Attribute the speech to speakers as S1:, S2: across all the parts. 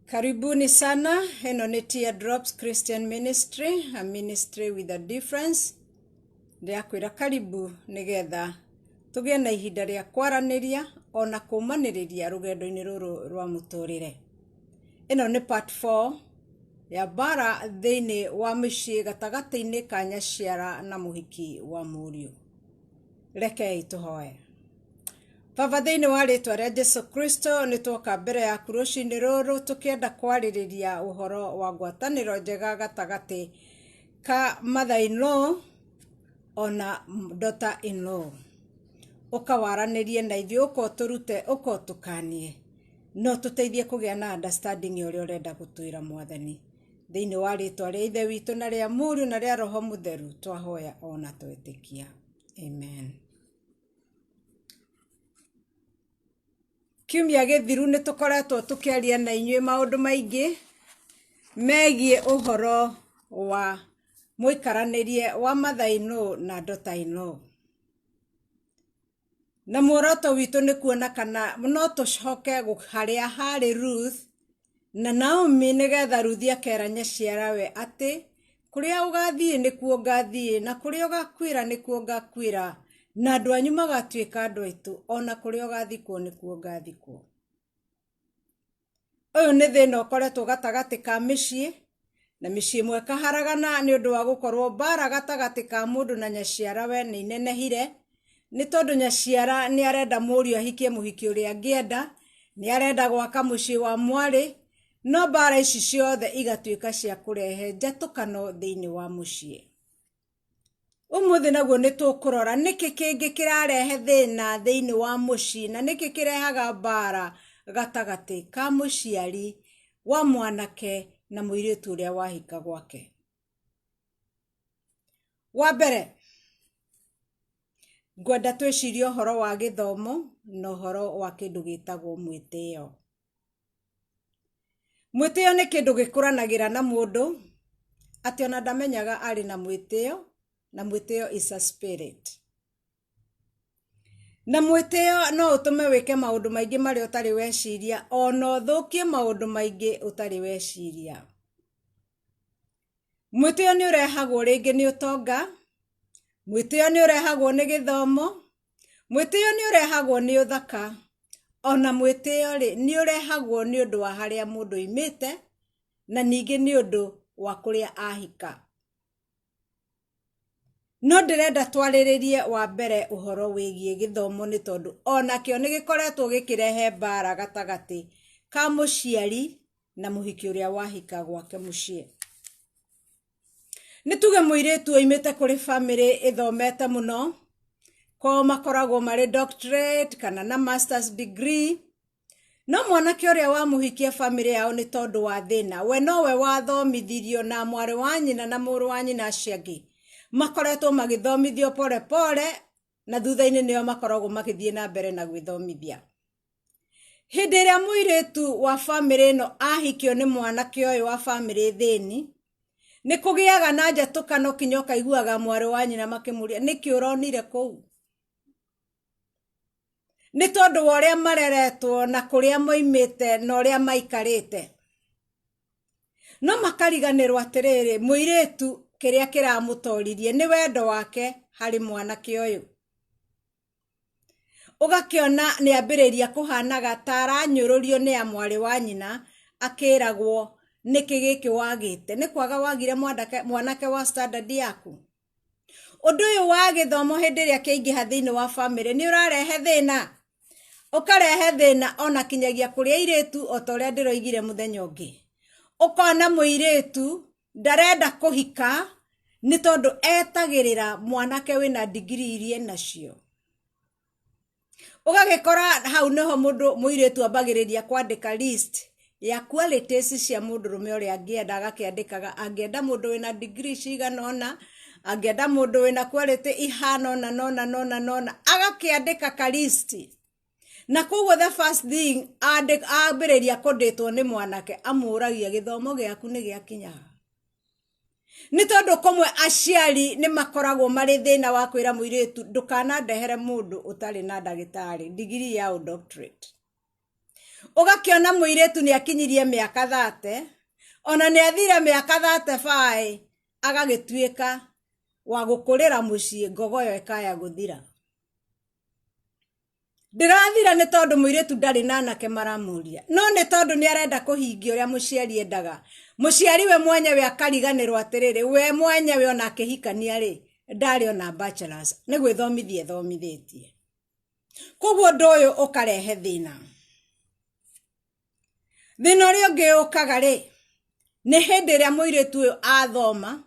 S1: Karibuni sana, eno ni Teardrops Christian Ministry, a ministry with a difference. Ndiakwira karibu nigetha tugie na ihinda ria kwaraniria ona kumaniriria rugendo-ini ruru rwa muturire. Eno ni part 4 ya bara thiini wa micii gatagati-ini ka Nyaciara na muhiki wa Muriu. Rekei tuhoe. Baba, thiini wa ritwa ria Jesu Kristo ni twoka mbere yaku rucini ruru tukienda kwaririria uhoro wa ngwataniro njega gatagati ka mother-in-law ona daughter-in-law. Ukawaranirie na ithuĩ ukoturute ukotukanie no tuteithie kugia na understanding uria urenda gutwira Mwathani. Thiini wa ritwa ria Ithe witu na ria Muriu na ria Roho Mutheru twahoya ona twetikia. Amen. Kiumia githiru ni tukoretwo tukiaria na inyuĩ maundu maingi megie uhoro wa muikaranirie wa mother-in-law na daughter-in-law. Na muoroto witu ni kuona kana no tucoke haria hari Ruth na Naomi nigetha Ruth akera Nyaciara we ati kuria ugathie nikuo ngathie na kuria ugakwira nikuo ngakwira na andu anyu magatuika andu aitu ona kuria ugathikwo nikuo ngathikwo. Uyu ni thina ukoretwo gatagati ka micii na micii imwe kaharagana ni undu wa gukorwo bara gatagati ka mundu na Nyaciara we ni inenehire ni tondu Nyaciara ni arenda Muriu ahikie muhiki uria angienda, ni arenda gwaka mucii wa mwari, no bara ici ciothe igatuika cia kurehe njatukano thiini wa mucii. Umuthi naguo ni tukurora niki kingi kirarehe thina thiini wa mucii na niki kirehaga bara gatagati ka muciari wa mwanake na muiritu uria wahika gwake. Wa mbere, ngwenda twicirie uhoro wa githomo na uhoro wa kindu gitagwo mwitio. Mwitio ni kindu gikuranagira na mundu ati ona ndamenyaga ari na mwitio, na mwitio is a spirit. Na mwitio no utume wike maundu maingi mari utari weciria ona uthukie maundu maingi utari weciria. Mwitio ni urehagwo ringi ni utonga, mwitio ni urehagwo ni githomo, mwitio ni urehagwo ni uthaka, ona mwitio ni urehagwo ni undu wa haria mundu imite na ningi ni undu wa kuria ahika. No ndirenda twariririe wa mbere uhoro wigie githomo ni tondu ona kio ni gikoretwo gikirehe bara gatagati ka muciari na muhiki uria wahika gwake mucii. Nituge muiritu oimite kuri family ithomete muno, ko makoragwo mari doctorate kana na masters degree, no mwanake uria wa muhikia family yao ni tondu wa thina we nowe wathomithirio na mwari wa nyina na muru wa nyina aciangi makoretwo magithomithio pole pole na thutha-ini nio makoragwo magithie na mbere na gwithomithia. Hindi iria muiritu wa family no ahikio ni mwanake uyu wa family thini ni kugiaga na njatukano kinyoka iguaga mwari wa nyina makimuria niki uronire kou. Ni tondu wa uria mareretwo na kuria moimite na uria maikarite. No makariganirwo atiriri muiritu kiria kiramutoririe ni wendo wake hari mwanake uyu. Ugakiona ni ambiriria kuhanaga tara nyururio ni mwari wa nyina akiragwo niki giki wagite ni kwaga wagire mwanake wa standard yaku. Undu uyu wa githomo hindi iria kiingiha thiini wa family ni urarehe thina, ukarehe thina ona kinyagia kuria iritu otoria ndiroigire muthenya ungi. Ukona muiritu ndarenda kuhika ni tondu etagirira mwanake wina degree irie nacio. Ugagikora hau neho mundu muiritu ambagiriria kwandika list ya qualities cia mundu rume uria angienda, agakiandikaga angienda mundu wina degree cigana ona, angienda mundu wina quality ihana ona nona agakiandika ka list. Na koguo the first thing ambiriria kuditwo ni mwanake amuragia githomo giaku ni giakinya. Ni tondu komwe aciari ni makoragwo mari thina wa kwira muiritu ndukana ndehere mundu utari na ndagitari degree ya doctorate. Ugakiona muiretu ni akinyirie miaka 30 ona ni athire miaka 35 agagituika wa gukurira mucii ngogoyo ikaya guthira. Ndirathira ni tondu muiretu ndari na anake maramuria, no ni tondu ni arenda kuhingia uria muciari endaga. Muciari we mwenyewe akariganirwo atiriri, we mwenyewe ona akihikania ri ndari ona bachelors ni gwithomithia thomithitie. Koguo ndoyo ukarehe thina. Thina uria ungi ukaga ri ni hindi iria muiretu uyu athoma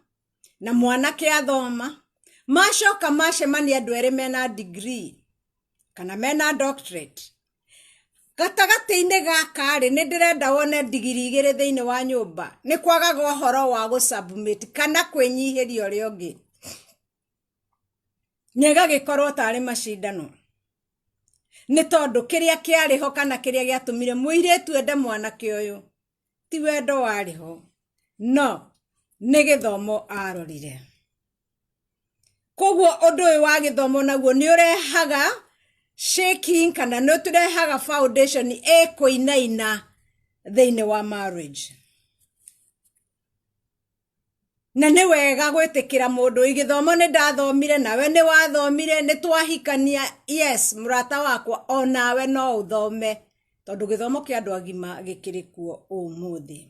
S1: na mwanake athoma, macoka macemania andu eri mena degree kana mena doctorate. Gatagati-ini gaka ri ni ndirenda wone degree 2 thiini wa nyumba, ni kwagaga uhoro wa gusubmit kana kwinyihiria uria ungi. Nyega gikorwo tari macindano. Ni tondu kiria kiariho kana kiria giatumire muiretu ende mwanake uyu ti wendo wariho, no ni githomo arorire. Koguo undu uyu wa githomo naguo ni urehaga shaking kana no turehaga foundation ekuinaina thiini wa marriage. Na ni wega gwitikira mundu igithomo ni ndathomire nawe ni wathomire ni twahikania, yes murata wakwa onawe no uthome tondu githomo kia andu agima gikirikuo umuthi.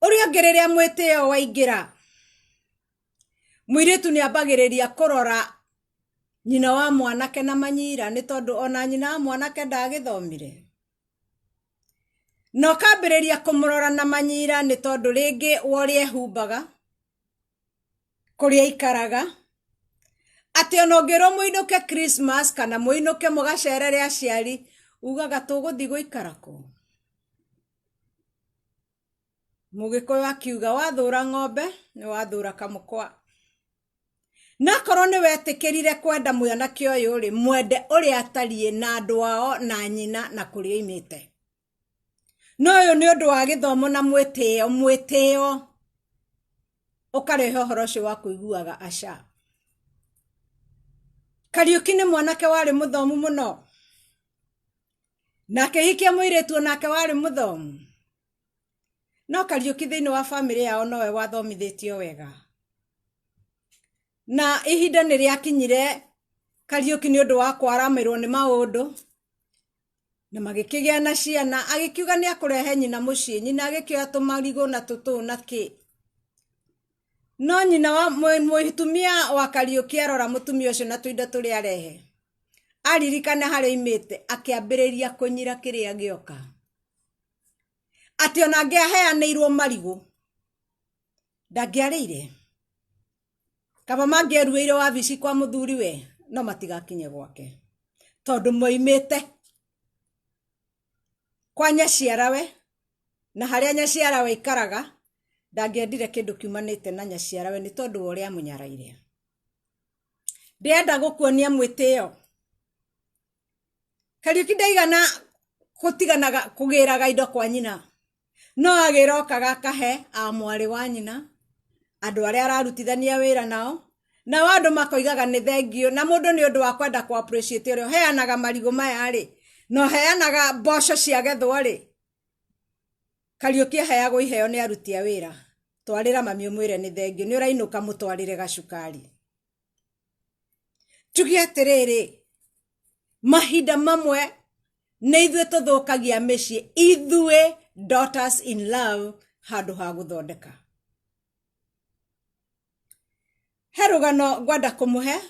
S1: Uria ngiriria mwitio waingira muiretu ni ambagiriria kurora nyina wa mwanake na manyira ni tondu ona nyina wa mwanake ndagithomire. No kambiriria kumurora na manyira ni tondu ringi worie humbaga kuria ikaraga ati ona ngiro muinuke Christmas kana muinuke mugacerere aciari ugaga tuguthi guikara ku. Mugikuyu akiuga wathura ng'ombe ni wathura kamukwa. Na korwo ni wetikirire kwenda mwanake uyu ri mwende uria atarie na andu ao na nyina na kuria imite. No uyu ni undu wa githomo na mwitio ukarehe uhoro ucio wa kuiguaga aca. Kariuki ni mwanake wari muthomu muno, nake hikia muiretu nake wari muthomu, no Kariuki thiini wa family yao nowe wathomithitio wega. Na ihinda ni riakinyire Kariuki ni undu wa kwaramirwo ni maundu na magikigia na ciana, agikiuga ni akurehe nyina mucii, nyina agikioya tumarigo na tutuna ki. No nyina wa muhitumia wa Kariuki arora mutumia ucio na tuindo turia arehe, aririkana haria imite, akiambiriria kunyira kiria gioka ati ona angiaheanirwo marigo ndagiarire kaba mangieruire wabici kwa muthuri we no matigakinye gwake tondu moimite kwa nyaciara we na haria nyaciara we ikaraga ndangiendire kindu kiumanite na nyaciara we ni tondu uria munyaraire. Ndienda gukuonia mwitio. Kariuki ndaigana gutiganaga kugiraga indo kwa nyina, no agirokaga akahe amwari wa nyina andu aria ararutithania wira nao, na andu makoigaga ni thengio, na mundu ni undu wa kwenda ku appreciate uria heanaga marigo maya ri no heanaga mboco cia gethwa ri. Kariuki heagwo iheo ni aruti a wira, twarira mami umwire ni thengio, ni urainuka mutwarire gacukari. Tugi atiriri mahinda mamwe ni ithue tuthukagia micii, ithue daughters in love handu ha guthondeka. He rugano ngwenda kumuhe,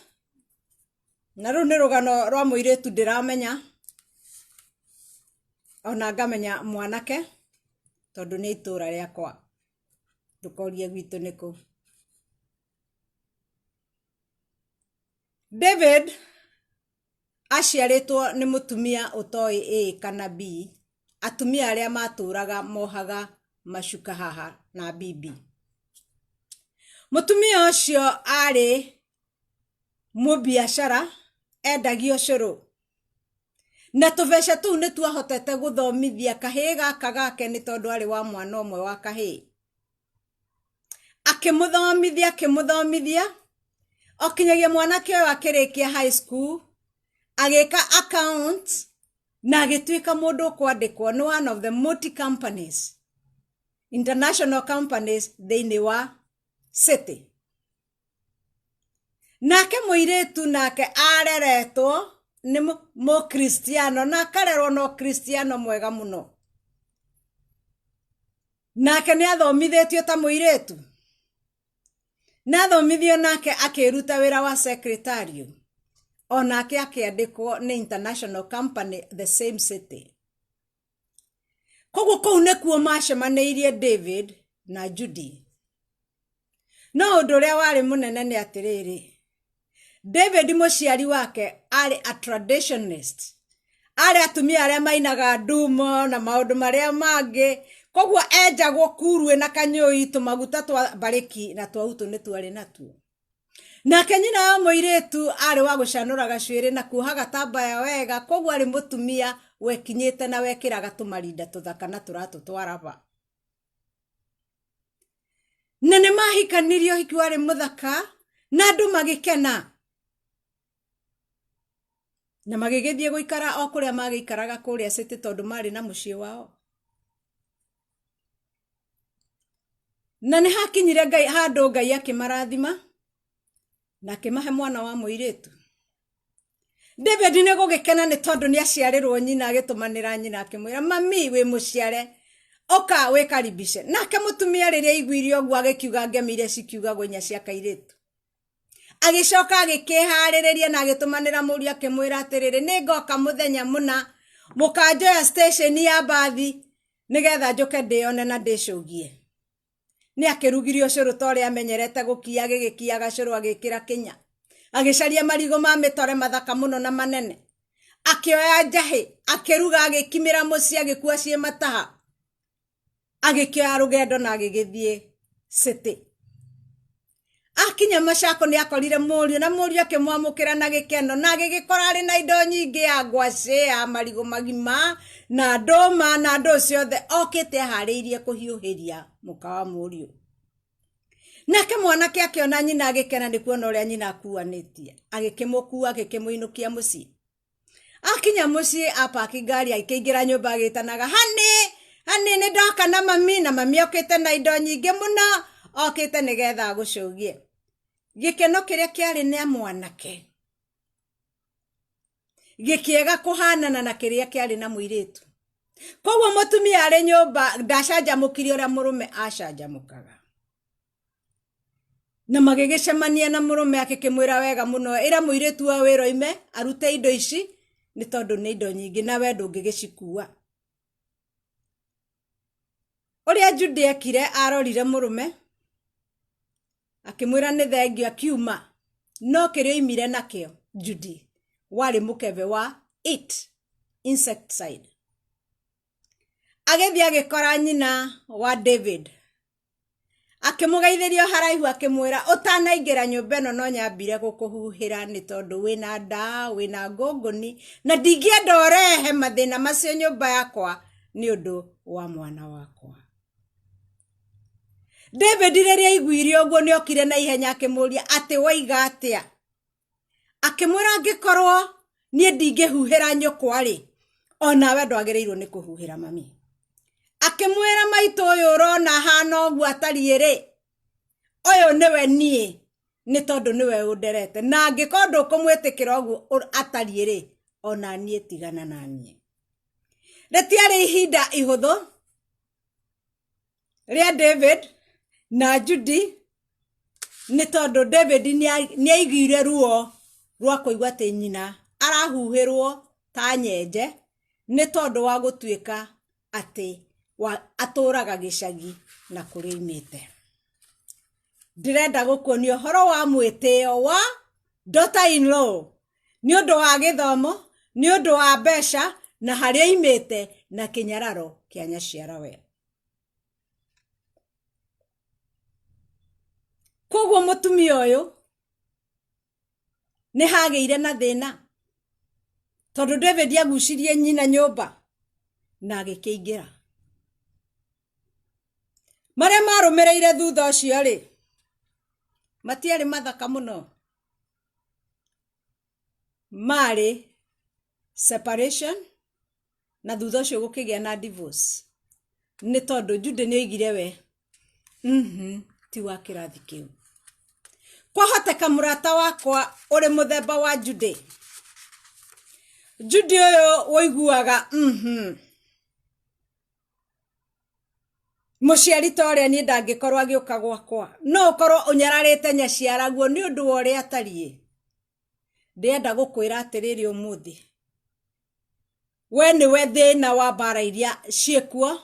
S1: na ru ni rugano rwa muiretu ndiramenya ona ngamenya mwanake tondu ni itura riakwa ndukorie gwitu niku. David aciaritwo ni mutumia utoi A kana B, atumia aria maturaga mohaga macuka haha na bibi. Mutumia ucio ari mubiashara endagia ucuru, na tubeca tu ni twahotete guthomithia kahii gaka gake ni tondu ari wa mwana umwe wa kahii. Akimuthomithia okinyagia mwanake uyu akirikia high school agika account na agituika mundu kwandikwo ni one of the multi companies, international companies thiini wa city. Nake muiritu nake areretwo ni mo Kristiano na akarerwo no Kristiano mwega muno. Nake ni athomithitio ta muiritu. Na athomithio nake akiruta wira wa secretary. Onake akiandikwo ni international company the same city. Koguo kou nikuo macemanirie David na Judy. No undu uria wari munene ni atiriri. David muciari wake ari a traditionalist. Ari atumia aria mainaga ndumo na maundu maria mangi. Koguo enjagwo kurwe na kanyoi tumaguta twa bariki na twautu ni twari natuo. Nake nyina wa muiritu ari wa gucanura gacwiri na kuoha gatambaya wega. Koguo ari mutumia wekinyite na wekiraga tumarinda tuthaka na turatu twaraba. Na ni mahikanirio hiki wari muthaka na andu magikena. Na magigithie guikara o kuria magikaraga kuria city tondu mari na mucii wao. Na ni hakinyire Ngai handu Ngai akimarathima na akimahe mwana wa muiritu. David ni gugikena ni tondu ni aciarirwo nyina agitumanira nyina akimwira mami wi muciare oka we karibishe. Nake mutumia riria igwirio ogwo agikiuga ngemire cikiuga gwinya cia kairitu. Agicoka agikihariria na agitumanira muri akimwira atiriri ni ngoka muthenya muna mukanjoya station ya bathi nigetha njuke ndione na ndicugie. Ni akirugirio curu tore amenyerete gukia agigikiaga curu agikira kinya. Agicaria marigo ma mitore mathaka muno na manene. Akioya njahi akiruga agikimira muci agikua cie mataha. Agikioya rugendo na agigithie city. Akinya Macako ni akorire murio na murio akimwamukira na gikeno na agigikora ari na indo nyingi ya ngwaci ya marigo magima na ndoma na ndo ciothe okite hariirie kuhiuhiria muka wa murio. Nake mwanake akiona nyina agikena ni kuona uria nyina akuanitie. Agikimukua agikimuinukia muci. Akinya muci apaki ngari akiingira nyumba agitanaga hani ni ndoka na mami okite na indo nyingi muno okite nigetha gucugie. Gikeno kiria kiari ni mwanake gikiega kuhanana na kiria kiari na muiritu. Koguo mutumia ari nyumba ndacanjamukirio uria murume acanjamukaga. Na magigicemania na murume akikimwira wega muno ira muiritu wa wiroime arute indo ici ni tondu ni indo nyingi na we ndungigicikua. Uria Judy ekire arorire murume akimwira ni thengio akiuma no kirio imire nakio Judy wari mukebe wa insecticide. Agithia agikora nyina wa David akimugaithirio haraihu akimwira utanaingira nyumba ino no nyambire gukuhuhira ni tondu wina nda wina ngongoni na ndingienda urehe mathina macio nyumba yakwa ni undu wa mwana wakwa. David riria igwirio ogwo ni okire na ihenya akimuria ati waiga atia. Akimwira ngikorwo nie ndingihuhira nyukwa ri ona we ndwagirirwo ni kuhuhira mami. Akimwira maitu uyu urona hana ogwo atari ri uyu niwe nie ni tondu niwe underete na ngikorwo kumwitikira ogwo atari ri ona nie tigana na nie. Retiari ihinda ihuthu ria David na Judy ni tondu David ni aigire ruo rwa kuigwa ati nyina arahuhirwo ta nyenje ni tondu wa gutuika ati aturaga gicagi na kuria imite. Ndirenda gukuonia horo wa mwitio wa daughter in law ni undu wa githomo ni undu wa besha na haria imite na kinyararo kia nyaciara we. Koguo mutumia uyu ni hageire na thina tondu David agucirie nyina nyumba na agikiingira. Maria marumireire thutha ucio ri matiari mathaka muno. Mari separation na thutha ũcio gũkĩgĩa na divorce nĩ tondũ Judy nĩ oigire we ti wa kĩrathi kĩu. Kwahoteka mũrata wakwa ũrĩ mũthemba wa Judy ũyũ woiguaga mũciari ta ũrĩa niĩ ndangĩkorwo agĩũka gwakwa no ũkorwo ũnyararĩte nyaciaraguo nĩ ũndũ wa ũrĩa atariĩ. Ndĩenda gũkwĩra atĩrĩrĩ ũmũthĩ we nĩwe thĩna wa mbara iria ciĩkuo.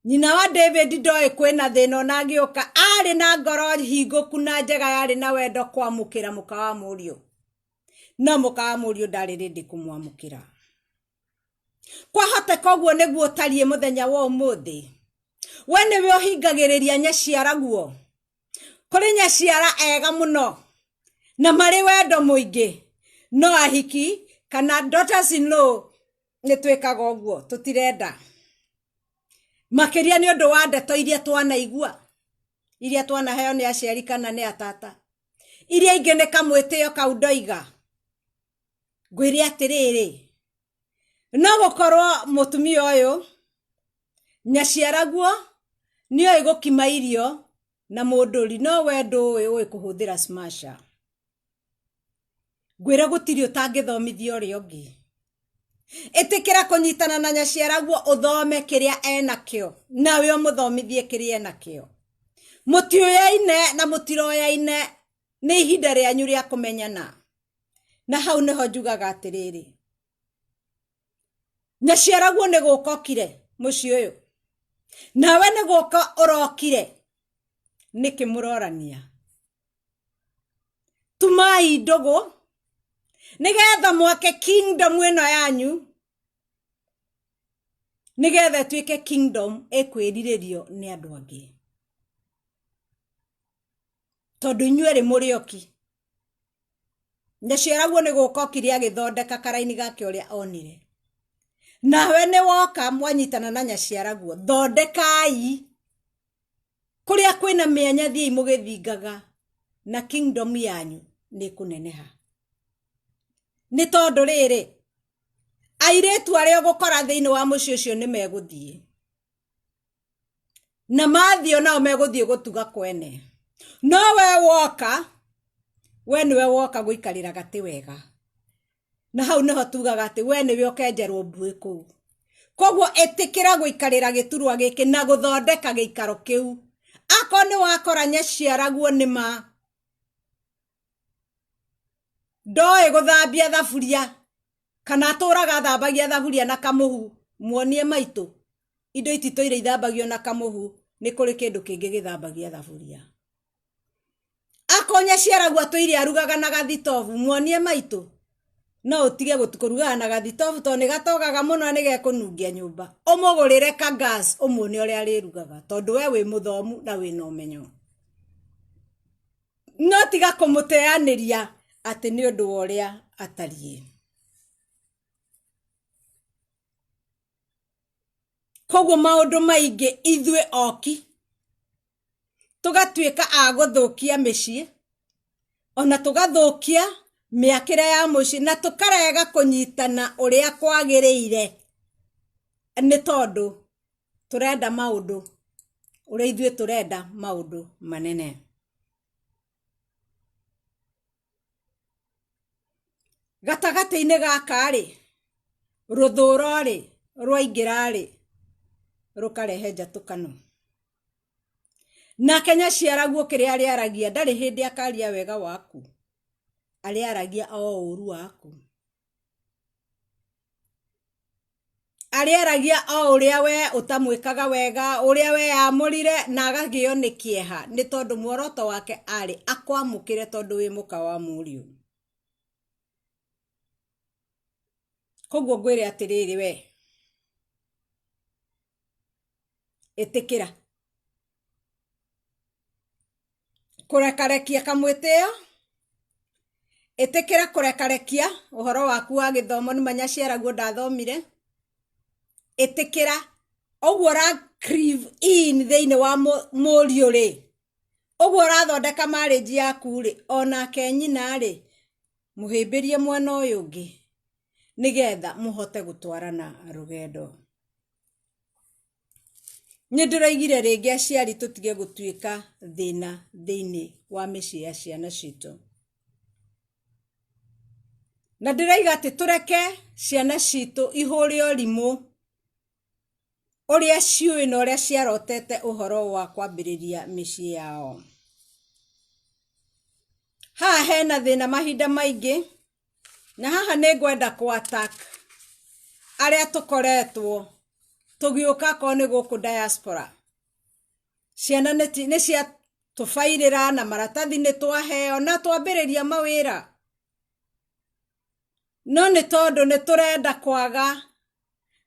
S1: Nyina wa David ndoĩ kwĩna thĩna ona agĩũka arĩ na ngoro hingũku na njega yarĩ na wendo kwamũkĩra mũka wa mũriũ no mũka wa mũriũ ndarĩ rĩndĩ kũmwamũkĩra. Kwahoteka ũguo nĩguo ũtariĩ mũthenya wa ũmũthĩ. We nĩwe ũhingagĩrĩria nyaciaraguo. Kũrĩ nyaciara ega mũno na marĩ wendo mũingĩ no ahiki kana daughters in law nĩ twĩkaga ũguo tũtirenda. Makĩria nĩ ũndũ wa ndeto iria twanaigua iria twanaheo nĩ aciari kana nĩ atata iria ingĩ nĩ kamwĩtĩo kau ndoiga. Ngwĩre atĩrĩrĩ no gũkorwo mũtumia ũyũ nyaciaraguo nĩoĩ gũkima irio na mũndũri no wendo ũĩ kũhũthĩra smasher. Ngwĩre gũtirĩ ũtangĩthomithia ũrĩa ũngĩ. Ĩtĩkĩra kũnyitana na nyaciaraguo ũthome kĩrĩa enakĩo nawe ũmũthomithie kĩrĩa enakĩo. Mũtioyaine na mũtiroyaine nĩ ihinda rĩanyu rĩa kũmenyana. Na hau nĩho njugaga atĩrĩrĩ nyaciaraguo nĩ gũka okire mũciĩ ũyũ nawe nĩ gũka ũrokire nĩkĩ mũrorania. Tumai ndũgũ nĩgetha mwake kingdom ĩno yanyu nĩgetha ĩtuĩke kingdom ĩkwĩrirĩrio nĩ andũ angĩ tondũ inyuĩ mũrĩ oki. Nyaciaraguo nĩ gũka okire agĩthondeka karaini gake ũrĩa onire. Nawe nĩ woka mwanyitana na nyaciaraguo thondekai kũrĩa kwĩna mĩanya thiĩ mũgĩthingaga na kingdom yanyu nĩ kũneneha. Nĩ tondũ rĩrĩ airĩtu arĩa ũgũkora thĩinĩ wa mũciĩ ũcio nĩ megũthiĩ na mathiĩ nao megũthiĩ gũtuga kwene. No we woka we nĩwe woka gũikarĩra gatĩ wega na hau nĩho tugaga atĩ we nĩwe ũkenjerwo mbuĩ kũu. Koguo ĩtĩkĩra gũikarĩra gĩturwa gĩkĩ na gũthondeka gĩikaro kĩu. Ako nĩ wakora nyaciaraguo nĩma ndoĩ gũthambia thaburia kana atũraga thambagia thaburia na kamũhu. Muonie maitũ indo ititũ iria ithambagio na kamũhu nĩ kũrĩ kĩndũ kĩngĩ gĩthambagia thaburia. Ako nyaciaraguo atũire arugaga na gathitobu. Muonie maitũ no ũtige kũrugaga na gathitobu tondũ nĩ gatogaga mũno nĩ gekũnungia nyũmba. Ũmũgũrĩre ka gas ũmuone ũrĩa arĩrugaga tondũ we wĩ mũthomu na wĩ na ũmenyo. No tiga kũmũteanĩria atĩ nĩ ũndũ wa ũrĩa atariĩ. Koguo maũndũ maingĩ ithuĩ oki tũgatuĩka a gũthũkia mĩciĩ ona tũgathũkia mĩakĩre ya mũciĩ na tũkarega kũnyitana ũrĩa kwagĩrĩire nĩ tondũ tũrenda maũndũ ũrĩa ithuĩ tũrenda maũndũ manene. Gatagatĩ-inĩ gaka rĩ rũthũro rĩ rwaingĩra rĩ rũkarehe njatũkano. Nake nyaciaraguo kĩrĩa arĩaragia ndarĩ hĩndĩ akaria wega waku. Arĩaragia o ũru waku. Arĩaragia o ũrĩa we ũtamwĩkaga wega ũrĩa we amũrire na agagĩo nĩ kĩeha nĩ tondũ muoroto wake arĩ akwamũkĩre tondũ wĩ mũka wa mũriũ. Koguo ngwĩre atĩrĩrĩ we ĩtĩkĩra kũrekarekia kamwĩtĩo. Ĩtĩkĩra kũrekarekia ũhoro waku wa gĩthomo nĩ nyaciaraguo ndathomire. Ĩtĩkĩra ũguo ra crave in thĩinĩ wa mũriũ rĩ ũguo ũrathondeka marriage yaku rĩ onake nyina rĩ mũhĩmbĩrie mwena ũyũ ũngĩ nigetha muhote gutwarana rugendo. Nindiraigire ringi aciari tutige gutuika thina thiini wa micii ya ciana citu. Na ndiraiga ati tureke ciana citu ihuri orimu uria ciui na uria ciarotete uhoro wa kwambiriria micii yao. Haha hena thina mahinda maingi, na haha ningwenda ku attack aria tukoretwo tugiuka ko ni guku diaspora. Ciana ni cia tufairira na maratathi ni twaheo na twambiriria mawira, no ni tondu ni turenda kwaga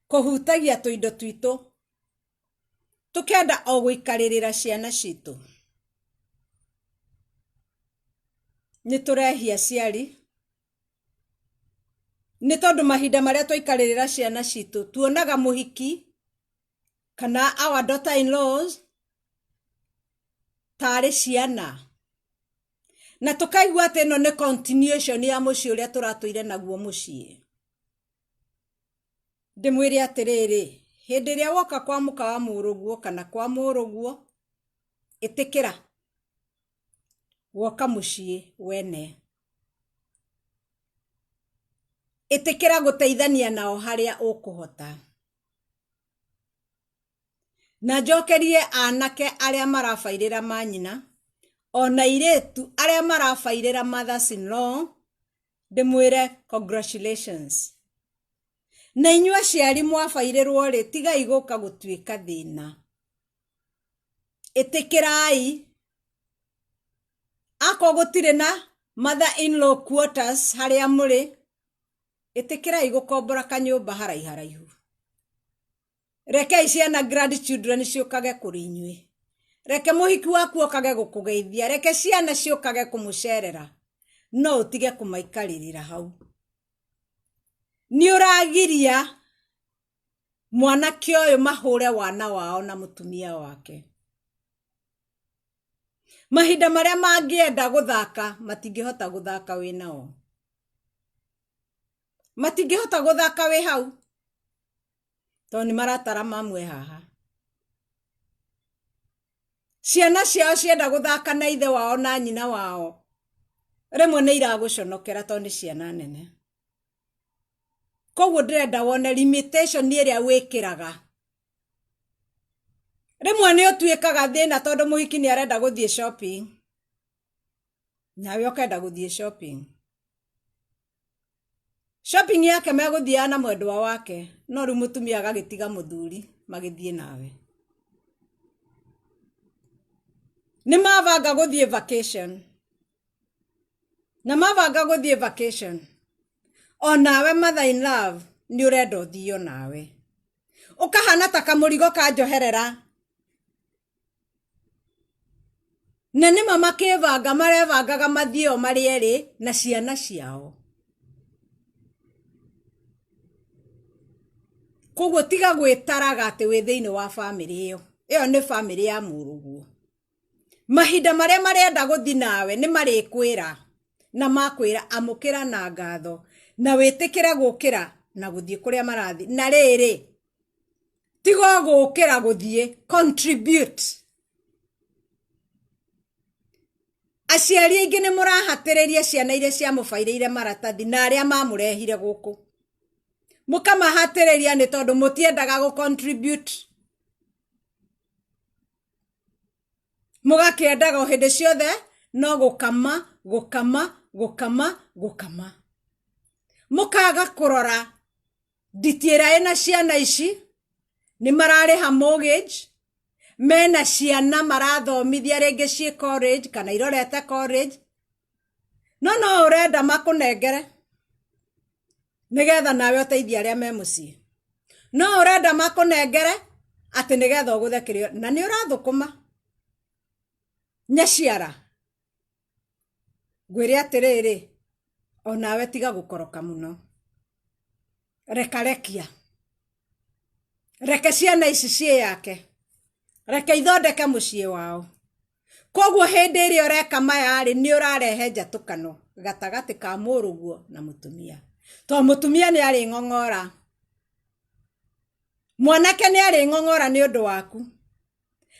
S1: kuhutagia tuindo twitu, tukenda o guikaririra ciana citu. Ni turehia ciari ni tondu mahinda maria twikaririra ciana citu tuonaga muhiki kana our daughter-in-laws tari ciana, na tukaigua ati no ni continuation ya mucii uria turatuire naguo mucii. Ndimwire atiriri, hindi ria woka kwa muka wa muruguo kana kwa muruguo, itikira woka mucii wene, itikira guteithania nao haria ukuhota, na njokerie anake aria marafairira manyina ona iretu aria marafairira mothers-in-law, ndimwire congratulations. Na inyuĩ aciari mwafairirwo ri tigai guka gutuika thina, itikirai ako gutire na mother-in-law quarters haria muri, itikirai gukombora kanyumba haraihu. Reke ciana grandchildren ciukage kuri inyuĩ, reke muhiki waku okage gukugeithia, reke ciana ciukage kumucerera, no utige kumaikarira hau. Ni uragiria mwanake uyu mahure wana wao na mutumia wake. Mahinda maria mangienda guthaka matingihota guthaka wi nao, matingihota guthaka wi hau toni maratara mamwe haha. Ciana ciao cienda guthaka na ithe wao na nyina wao, rimwe ni iraguconokera toni ciana nene. Koguo ndirenda wone limitation ni iria wikiraga. Rimwe ni utuikaga thina tondu muhiki ni arenda guthie shopping, nawe ukenda guthie shopping. Shopping yake meguthia na mwendwa wake, no ri mutumia agagitiga muthuri magithie nawe. Ni mavanga guthie vacation, na mavanga guthie vacation, o nawe mother-in-law ni urenda uthio nawe, ukahana ta kamurigo ka njoherera. Na ni mama kivanga marevangaga mathio marieri na ciana ciao. Koguo tiga gwitaraga ati wi thiini wa family iyo ni family ya muruguo. Mahinda maria marenda guthi nawe ni marikwira, na makwira amukira na ngatho, na witikire gukira na guthie kuria marathi. Na riri tiga gukira guthie, contribute. Aciari aingi ni murahatiriria ciana iria cia mufairire maratathi na aria mamurehire guku. Mukamahatiriria ni tondu mutiendaga gu contribute. Mugakiendaga hindi ciothe no gukama. Mukaga kurora nditiira ina ciana ici ni marariha mortgage, mena ciana marathomithia ringi ci college kana irorete college, no urenda makunengere nigetha nawe uteithia aria me mucii, no urenda makunengere ati nigetha uguthekirio, na ni urathukuma nyaciara. Ngwire atiriri, o nawe tiga gukoroka muno, reka ciana ici cie yake, reke ithondeke mucii wao. Koguo hindi iria ureka maya ri ni urarehe njatukano gatagati ka muruguo na mutumia. To mutumia ni ari ngongora. Mwanake ni ari ngongora ni undu waku.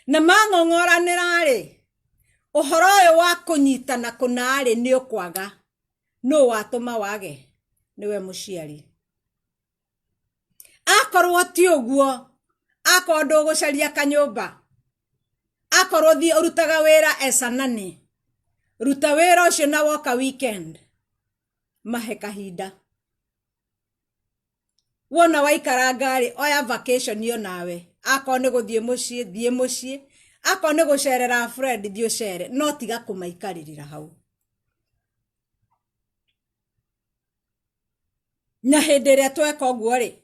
S1: Na mangongora ni rari. Uhoro uyu wa kunyitana kunari ni ukwaga. No watuma wage. Niwe muciari. Akorwo ti uguo. Akorwo gucaria kanyumba. Akorwo thi urutaga wira esanani. Ruta wira ucio na woka weekend. Mahe kahinda. Wona waikara ngari oya vacation yo nawe. Akorwo ni guthie mucii, thie mucii. Akorwo ni gucerera friend thie ucere. No tiga kumaikarira hau. Na hindi ria tweka uguo ri.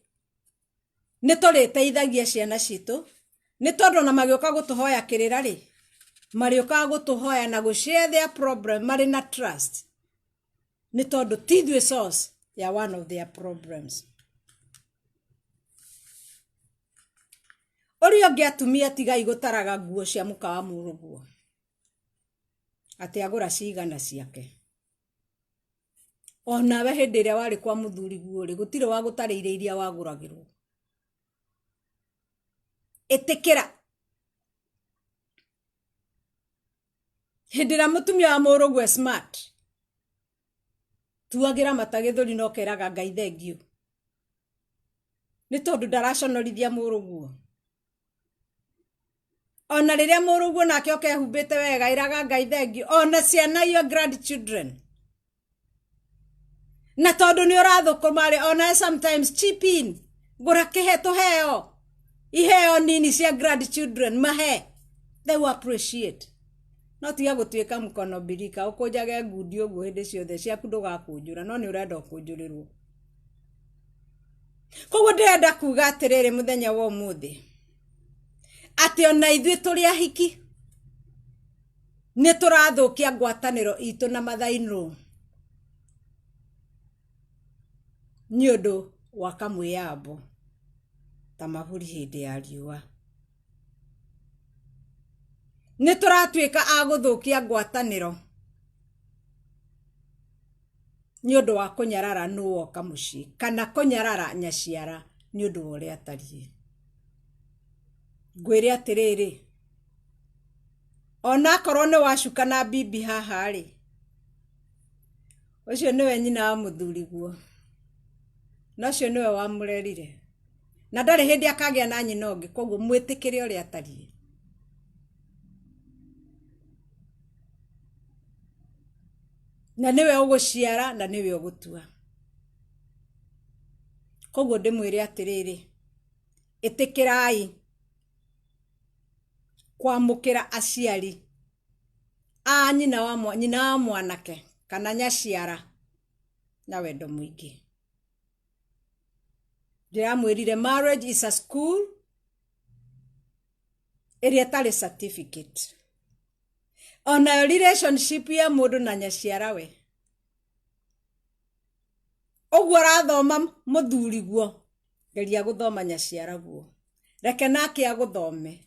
S1: Ni turiteithagia ciana citu. Ni tondu na magioka gutuhoya kirira ri. Marioka gutuhoya na gushare their problem mari na trust. Ni tondu tithwe source ya one of their problems. Ori onge atumia tiga igutaraga nguo cia muka wa muruguo. Ati agura cigana ciake. Ona we hindi ria wari kwa muthuri guo ri gutire wa gutariire iria waguragirwo. Etekera. Hindi ria mutumia wa muruguo smart. Tuagira matagithuri no keraga Ngai thengio. Ni tondu ndaraconorithia muruguo. Ona riria muruguo nake okehumbite wega iraga Ngai thengio. Ona ciana your grandchildren. Na tondu ni urathukuma ona sometimes chip in. Gura kihe tuheo. Iheo nini cia grandchildren mahe. They will appreciate. No tiga gutuika mukono birika ukujage ngudi uguo hindi ciothe ciaku ndugakunjura no ni urenda kunjurirwo. Koguo ndirenda kuga atiriri muthenya wa umuthi. Ati ona ithui turi ahiki. Ni turathukia ngwataniro itu na mathaino. Ni undu wa kamwiyambo. Ta mahuri hindi ya riua. Ni turatuika aguthukia ngwataniro. Ni undu wa kunyarara nu woka mucii kana kunyarara nyaciara ni undu wa uria atarie. Ngwire atiriri. Ona korwo ni wacuka na bibi haha ri. Ucio niwe nyina wa muthuri guo. Na ucio niwe wamurerire. Na ndari hindi akagia na nyina ungi koguo mwitikire uria atarie. Na niwe uguciara na niwe ugutua. Koguo ndimwire atiriri. Itikirai kwamukira aciari a nyina wa mwanake kana nyaciara na wendo mwingi. Ndiramwirire marriage is a school area tari certificate. Ona relationship ya mundu na nyaciara we. Oguo rathoma muthuri guo. Geria guthoma nyaciara guo. Reke nake aguthome.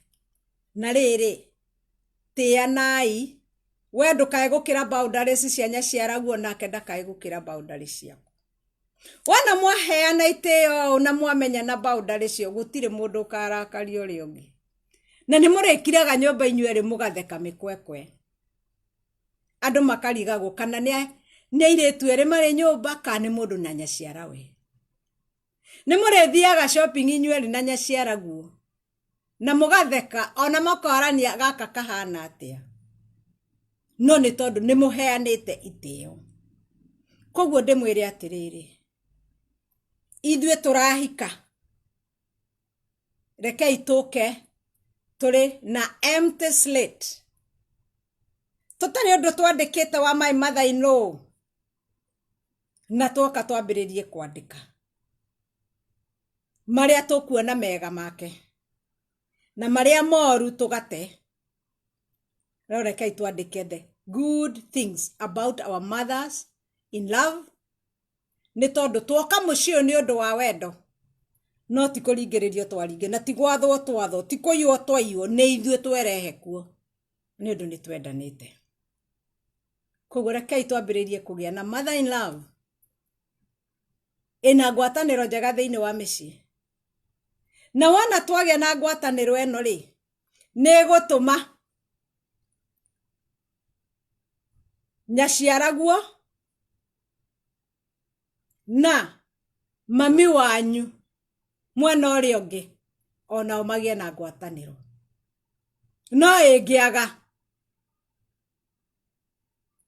S1: Na riri. Tia nai. We ndukae gukira boundaries cia nyaciara guo nake ndakae gukira boundaries ciaku. Wana mwaheana itio na mwamenya na boundaries cio gutire mundu karakari uri ungi. Na ni murikiraga nyumba inyueri mugatheka mikwekwe. Andu makarigagwo kana ni airetu eri mari nyumba kana ni mundu na nyaciara we. Ni murithiaga shopping inyueri na nyaciara guo. Na mugatheka ona makorania gaka kahana atia. No ni tondu ni muheanite itio. Koguo ndimwire atiriri. Ithue turahika. Reke ituke turi na empty slate. Tutari undu twandikite wa my mother-in-law. Na twoka twambiririe kwandika. Maria tukuona mega make. Na maria moru tugate. Reke twandike the good things about our mothers in love. Ni tondu twoka mucio ni undu wa wendo. No tikuringiririo twaringe na tigwathwo twatho tikuyo twayo ni ithue twerehe kuo. Ni undu ni twendanite. Koguo reke twambiririe kugia na mother in love. ina ngwatanĩro njega thĩinĩ wa mĩciĩ. Na wona twagĩa na ngwatanĩro ĩno rĩ, nĩ gũtũma nyaciaraguo na mami wanyu mwena ũrĩa ũngĩ onao magĩe na ngwatanĩro. No ĩngĩaga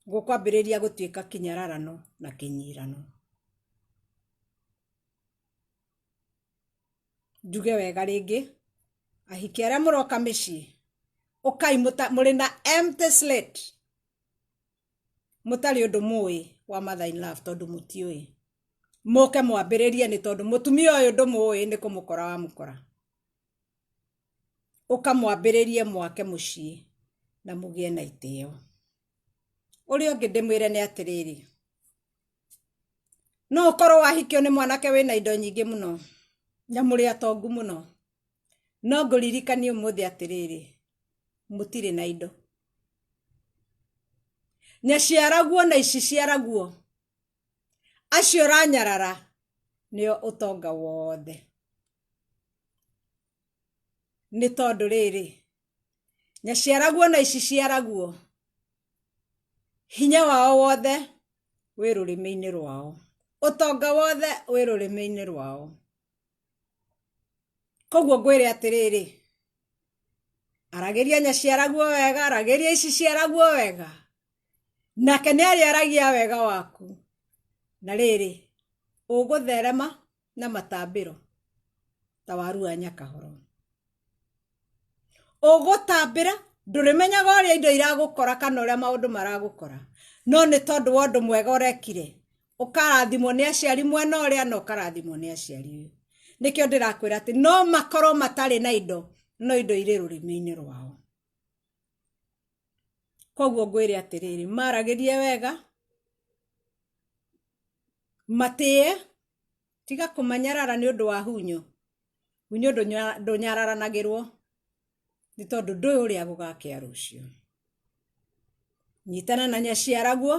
S1: gũkwambĩrĩria gũtuĩka kĩnyararano na kĩnyirano. Njuge wega rĩngĩ, ahiki arĩa mũroka mĩciĩ, ũkai mũrĩ na empty slate, mũtarĩ ũndũ mũĩ wa mother in love tondũ mũtiũĩ. Mũke mwambĩrĩrie nĩ tondũ mũtumia ũyũ ndũmũĩ nĩ kũmũkora wa mũkora. Ũkamwambĩrĩrie mwake mũciĩ na mũgĩe na itĩo. Ũrĩa ũngĩ ndĩmwĩre nĩ atĩrĩrĩ, no ũkorwo wahikio nĩ mwanake wĩna indo nyingĩ mũno, na mũrĩ atongu mũno, no ngũririkanie ũmũthĩ atĩrĩrĩ, mũtirĩ na indo. Nyaciaraguo na ici ciaraguo, acio ranyarara nĩo ũtonga wothe. Nĩ tondũ rĩrĩ, nyaciaraguo na ici ciaraguo, hinya wao wothe wĩ rũrĩmĩ-inĩ rwao, ũtonga wothe wĩ rũrĩmĩ-inĩ rwao. Koguo ngwĩre atĩrĩrĩ, aragĩria nyaciaraguo wega, aragĩria ici ciaraguo wega, nake nĩ arĩaragia wega waku. Na rĩrĩ, ũgũtherema na matambĩro ta waru wa Nyakahoro. Ũgũtambĩra, ndũrĩmenyaga ũrĩa indo iragũkora kana ũrĩa maũndũ maragũkora. No nĩ tondũ wa ũndũ mwega ũrekire, ũkarathimwo nĩ aciari mwena ũrĩa na ũkarathimwo nĩ aciari ũyũ. Nĩkĩo ndĩrakwĩra atĩ no makorwo matarĩ na indo, no indo irĩ rũrĩmĩ-inĩ rwao. Koguo ngwĩre atĩrĩrĩ, maragĩrie wega, matĩe, tiga kũmanyarara nĩ ũndũ wa hunyo. Hunyo ndũnyararanagĩrwo, nĩ tondũ ndũĩ ũrĩa gũgakĩa rũciũ. Nyitana na nyaciaraguo,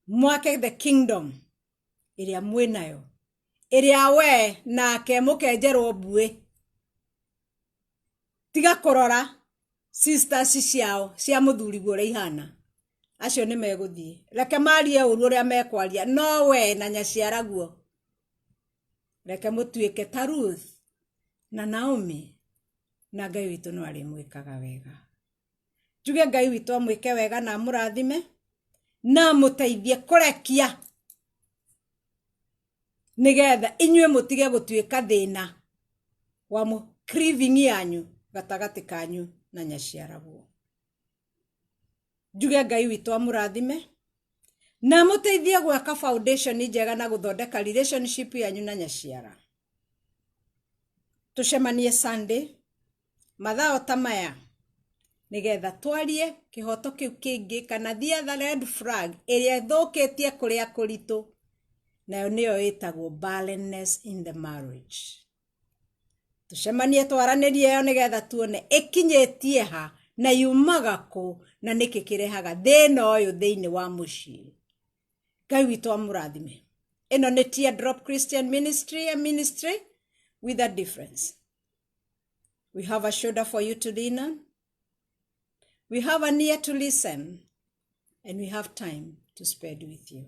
S1: mwake the kingdom ĩrĩa mwĩnayo, ĩrĩa we nake mũkenjerwo mbuĩ. Tiga kũrora sisters ciao cia mũthuriguo ũrĩa ihana, acio nĩ megũthiĩ. Reke marie ũru ũrĩa mekwaria, no we na nyaciaraguo, reke mũtuĩke ta Ruth na Naomi, na Ngai witũ no arĩmwĩkaga wega. Njuge Ngai witũ amwĩke wega na mũrathime, na mũteithie kũrekia, nĩgetha inyuĩ mũtige gũtuĩka thĩna wa mũkriving yanyu gatagatĩ kanyu na nyaciaraguo. Njuge Ngai witũ amũrathime, na mũteithie gwaka foundation njega na gũthondeka relationship yanyu na nyaciara. Tucemanie Sunday mathaa ta maya, nĩgetha twarie kĩhoto kĩu kĩngĩ kana the other red flag ĩrĩa ĩthũkĩtie kũrĩa kũritũ, nayo nĩyo ĩtagwo barrenness in the marriage. Tucemanie twaranĩrie yo nĩgetha tuone ĩkinyĩtie ha na yumaga kũ na nĩkĩ kĩrehaga thĩna ũyũ thĩinĩ wa mũciĩ. Ngai witũ amũrathime. Ĩno nĩ Teardrop Christian Ministry, a ministry with a difference. We have a shoulder for you to lean on. We have an ear to listen. And we have time to spend with you.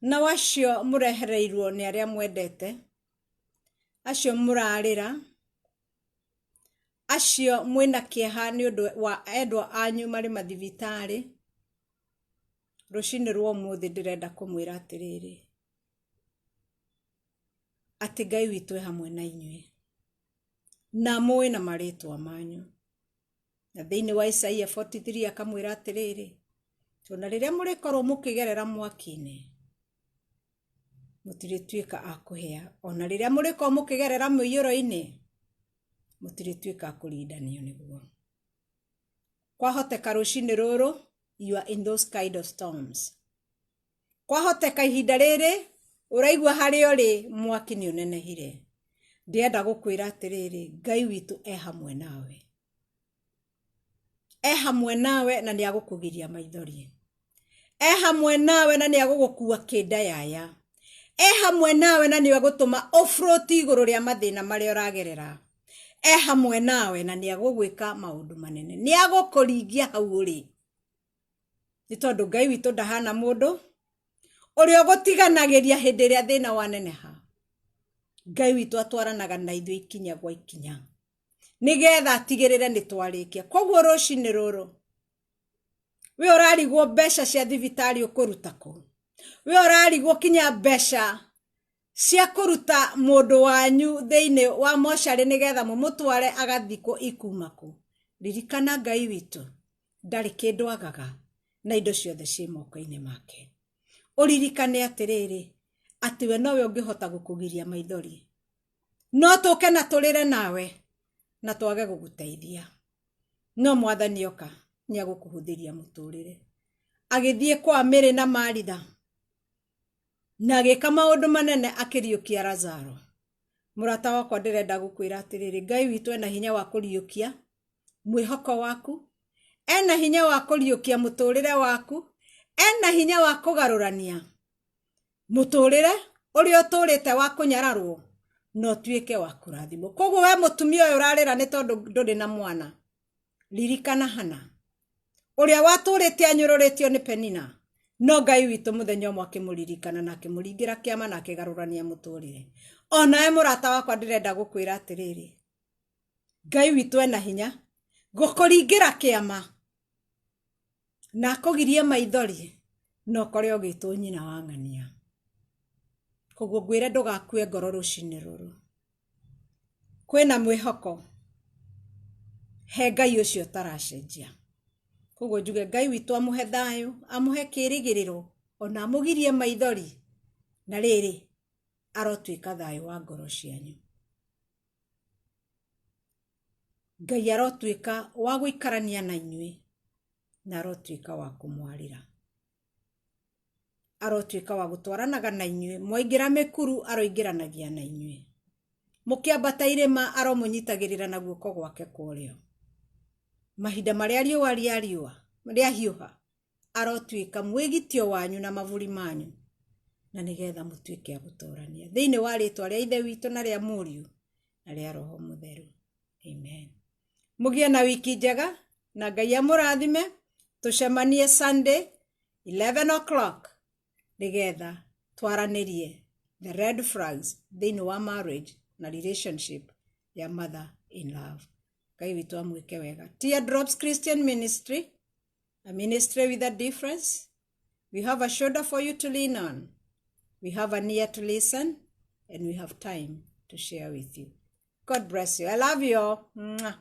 S1: Na wacio mũrehereirwo nĩ arĩa mwendete, acio mũrarĩra, acio mwĩna kĩeha nĩ ũndũ wa endwa anyu marĩ mathibitarĩ, rũcinĩ rwa ũmũthĩ ndĩrenda kũmwĩra atĩrĩrĩ, atĩ Ngai witũ hamwe na inyuĩ, na mũĩ na marĩtwa manyu. Na thĩinĩ wa Isaia 43 akamwĩra atĩrĩrĩ, ona rĩrĩa mũrĩkorwo mũkĩgerera mwaki-inĩ, mũtirĩtuĩka a kũhĩa, ona rĩrĩa mũrĩkorwo mũkĩgerera mũiyũro-inĩ, mũtirĩtuĩka a kũrindanio nĩguo. Kwahoteka rũcinĩ rũrũ, you are in those kind of storms. Kwahoteka ihinda rĩrĩ, ũraigua harĩa ũrĩ mwaki nĩ ũnenehire. Ndĩrenda gũkwĩra atĩrĩrĩ, Ngai witũ hamwe nawe. Hamwe nawe na nĩ agũkũgiria maithori. hamwe nawe na niagugukua kindayaya hamwe nawe na niagutuma offroad iguru ria mathina mari oragerera hamwe nawe na niagugwika maundu manene niagukuringia hau uri ni tondu Ngai witu ndahana mundu uri ogutiganagiria hindi ria thina waneneha Ngai witu atwaranaga na ithu ikinya gwa ikinya nigetha atigirire ni twarikia koguo rucini ruru we urarigwo mbeca cia thibitari ukuruta ku we urarigwo kinya mbeca cia kuruta mundu wanyu theine wa moshari nigetha mumutware agathiko ikumaku ririkana Ngai witu ndari kindu agaga na indo ciothe ci moko-ini make uririkane atiriri ati we nowe ungihota gukugiria maithori no tuke na turire nawe na twage guguteithia no mwathani oka ni agukuhuthiria muturire agithie kwa Mary na Maritha na agika maundu manene akiriukia Lazaro murata wakwa ndirenda gukwira atiriri Ngai witu ena hinya wa kuriukia mwihoko waku ena hinya wa kuriukia muturire waku ena hinya wa kugarurania muturire uri uturite wa kunyararwo no tuike wa kurathimo koguo we mutumia uyu urarira ni tondu nduri na mwana ririkana Hana uria waturite anyururitio ni Penina no Ngai witu muthenya umwe akimuririkana na akimuringira kiama na akigarurania muturire ona murata wakwa ndirenda gukwira atiriri Ngai witu ena hinya gukuringira kiama na kugiria maithori no kore ogitwo nyina wa ng'ania koguo ngwire ndugakue ngoro rucini ruru kwina mwihoko he Ngai ucio taracenjia koguo njuge Ngai witu amuhe thayu amuhe kirigiriro ona amugirie maithori na riri arotwika thayu wa ngoro cianyu Ngai arotwika wa guikarania na inyui na arotwika wa kumwarira arotwika wa gutwaranaga na inyui mwaingira mekuru aroingiranagia na inyui mukiambata irima aromunyitagirira na guoko gwake kurio mahinda maria riua ria hiuha arotwika mwigitio wanyu na mavuri manyu na nigetha mutwike agutorania thiini wa ritwa ria Ithe witu na ria Muriu na ria Roho Mutheru amen mugie na wiki njega na Ngai amurathime tucemanie Sunday 11 o'clock nigetha twaranirie the red flags thiini wa marriage na relationship ya mother in love Ngai witu amwike wega Teardrops Christian Ministry, a ministry with a difference. We have a shoulder for you to lean on, we have an ear to listen, and we have time to share with you. God bless you. I love you all. Mwah.